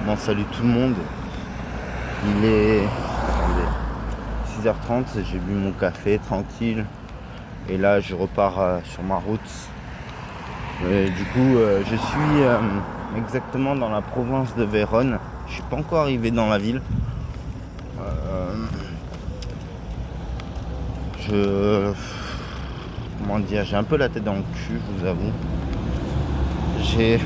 Bon, salut tout le monde. Il est 6h30, j'ai bu mon café tranquille. Et là, je repars sur ma route. Et du coup, je suis exactement dans la province de Vérone. Je suis pas encore arrivé dans la ville. Comment dire, j'ai un peu la tête dans le cul, je vous avoue. J'ai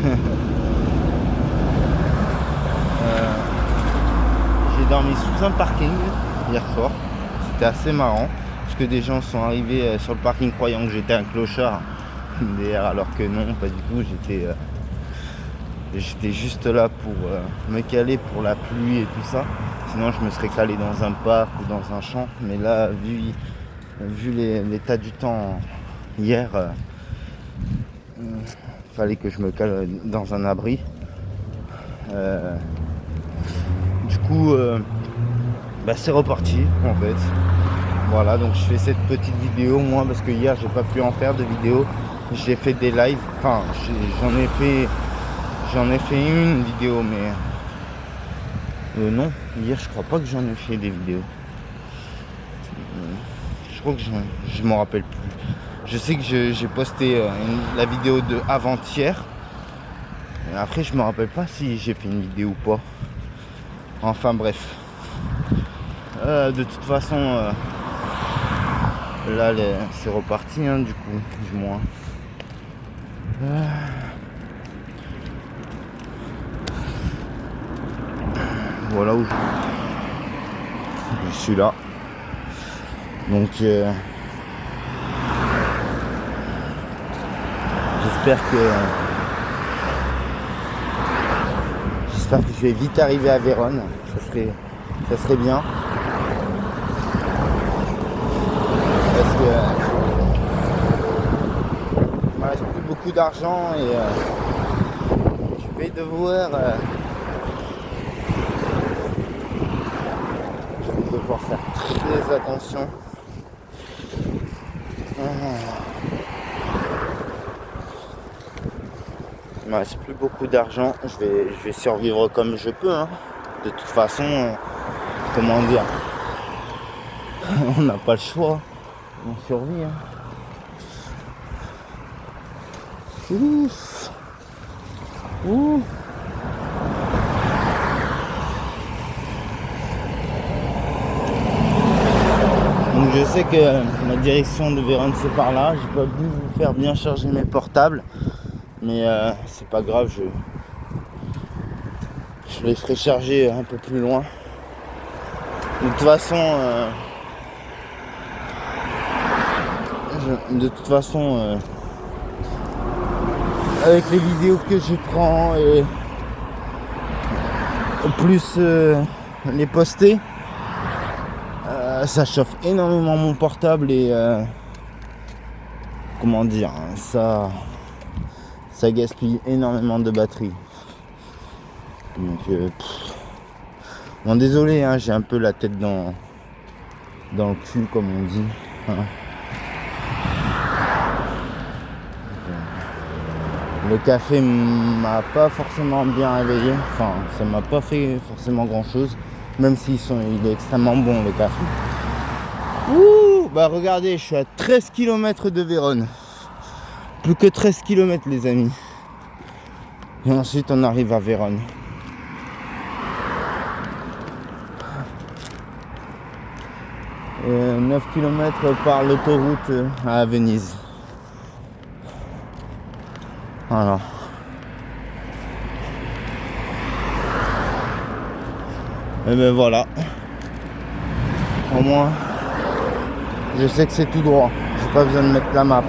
dormi sous un parking hier soir. C'était assez marrant parce que des gens sont arrivés sur le parking croyant que j'étais un clochard. Alors que non, pas du tout. J'étais juste là pour me caler pour la pluie et tout ça. Sinon, je me serais calé dans un parc ou dans un champ. Mais là, vu l'état du temps hier, fallait que je me cale dans un abri. Du coup, c'est reparti en fait. Voilà, donc je fais cette petite vidéo moi parce que hier j'ai pas pu en faire de vidéo. J'ai fait des lives, enfin j'en ai fait une vidéo, mais non, hier je crois pas que j'en ai fait des vidéos. Je crois que je m'en rappelle plus. Je sais que j'ai posté la vidéo de avant-hier. Et après je me rappelle pas si j'ai fait une vidéo ou pas. Enfin bref. De toute façon, là c'est reparti du coup, du moins. Voilà où je suis là. Donc j'espère que je vais vite arriver à Vérone. Ça serait bien. Parce que il me reste plus beaucoup d'argent et je vais devoir faire très attention. Il me reste plus beaucoup d'argent. Je vais survivre comme je peux. De toute façon, comment dire, on n'a pas le choix. On survit. Ouf. Ouh. Donc je sais que la direction de Vérone c'est par là. J'ai pas pu vous faire bien charger mes portables. Mais c'est pas grave, je les ferai charger un peu plus loin. De toute façon, avec les vidéos que je prends et plus les poster, ça chauffe énormément mon portable et comment dire, ça gaspille énormément de batterie. Donc bon, désolé, j'ai un peu la tête dans le cul comme on dit. Le café m'a pas forcément bien réveillé, enfin ça m'a pas fait forcément grand chose, même il est extrêmement bon le café. Ouh, regardez, je suis à 13 km de Vérone. Plus que 13 km les amis. Et ensuite on arrive à Vérone. Et 9 km par l'autoroute à Venise. Voilà. Et ben voilà. Au moins, je sais que c'est tout droit. J'ai pas besoin de mettre la map.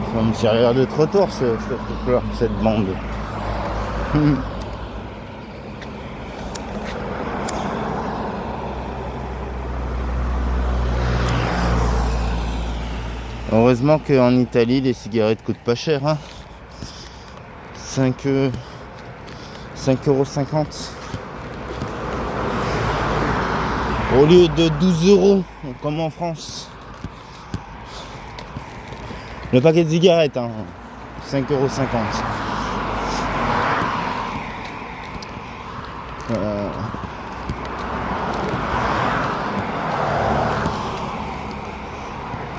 Ça va me servir de trottoir ce truc-là, cette bande. Heureusement qu'en Italie, les cigarettes coûtent pas cher. 5,50 € au lieu de 12 € comme en France. Le paquet de cigarettes, 5,50 €.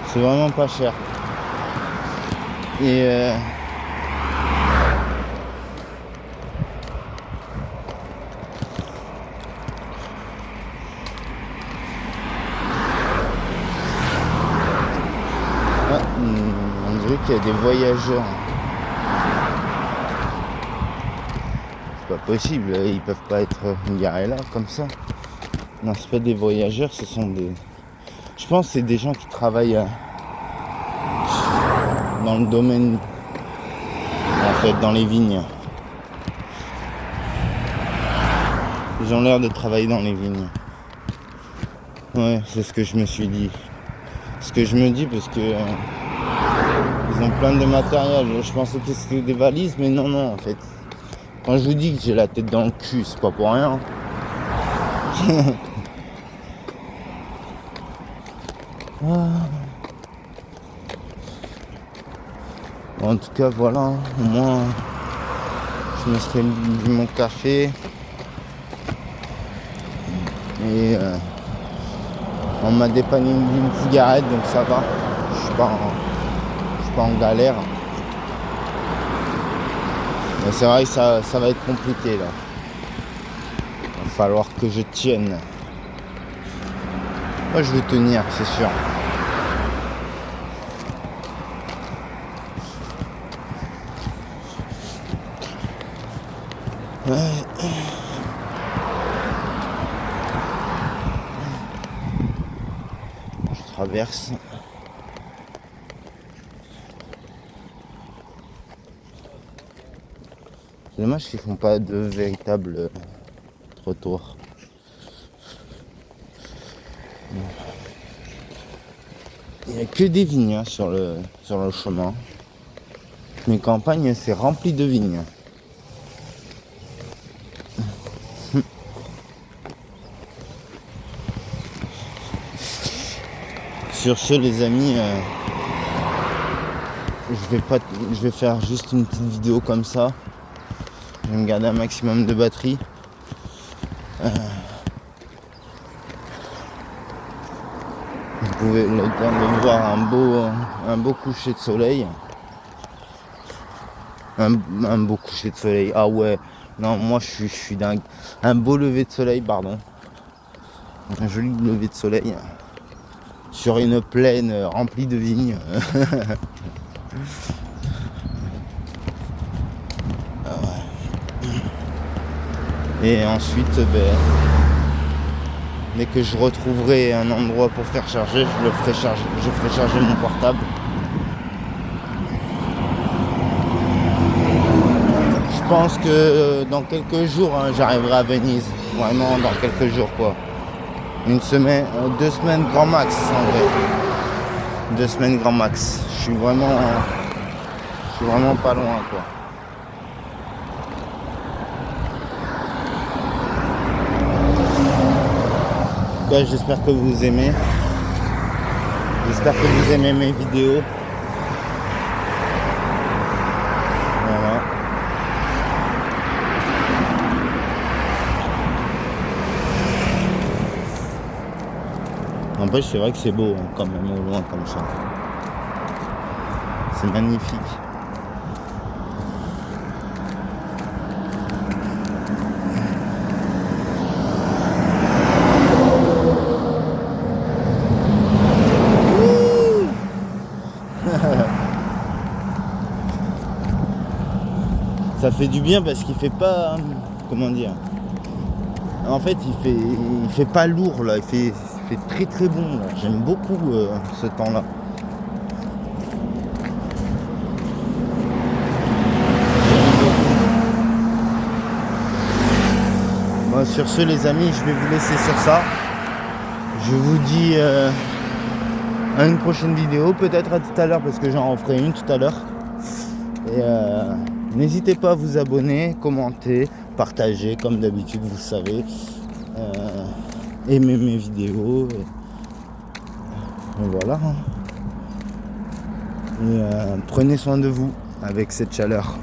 C'est vraiment pas cher. Et on dirait qu'il y a des voyageurs. C'est pas possible, ils peuvent pas être garés là comme ça. Non, c'est pas des voyageurs, ce sont des... Je pense que c'est des gens qui travaillent dans le domaine, en fait, dans les vignes. Ils ont l'air de travailler dans les vignes. Ouais, c'est ce que je me suis dit. Ce que je me dis parce que ils ont plein de matériel. Je pensais que c'était des valises, mais non, en fait. Quand je vous dis que j'ai la tête dans le cul, c'est pas pour rien. En tout cas, voilà. Au moins, je me serais bu mon café. Et on m'a dépanné d'une cigarette, donc ça va. Je suis pas en galère. Mais c'est vrai que ça va être compliqué là. Il va falloir que je tienne. Moi je vais tenir, c'est sûr. Je traverse. C'est dommage qu'ils font pas de véritables trottoirs. Il n'y a que des vignes sur le chemin. Mes campagnes, c'est rempli de vignes. Sur ce, les amis, je vais faire juste une petite vidéo comme ça. Je vais me garder un maximum de batterie. Vous pouvez le temps de voir un beau coucher de soleil. Un beau coucher de soleil. Ah ouais, non, moi je suis dingue. Un beau lever de soleil, pardon. Un joli lever de soleil. Sur une plaine remplie de vignes. Et ensuite, dès que je retrouverai un endroit pour faire charger, je ferai charger mon portable. Je pense que dans quelques jours, j'arriverai à Venise. Vraiment dans quelques jours quoi. 2 semaines grand max en vrai. 2 semaines grand max. Je suis vraiment pas loin quoi. En tout cas, j'espère que vous aimez. J'espère que vous aimez mes vidéos. Voilà. En fait, c'est vrai que c'est beau quand même au loin comme ça. C'est magnifique. Ça fait du bien parce qu'il fait pas, comment dire, en fait il fait pas lourd là, il fait très très bon là. J'aime beaucoup ce temps là. Bon, sur ce les amis, je vais vous laisser sur ça. Je vous dis à une prochaine vidéo, peut-être à tout à l'heure parce que j'en referai une tout à l'heure. Et N'hésitez pas à vous abonner, commenter, partager comme d'habitude, vous savez. Aimer mes vidéos. Et voilà. Et prenez soin de vous avec cette chaleur.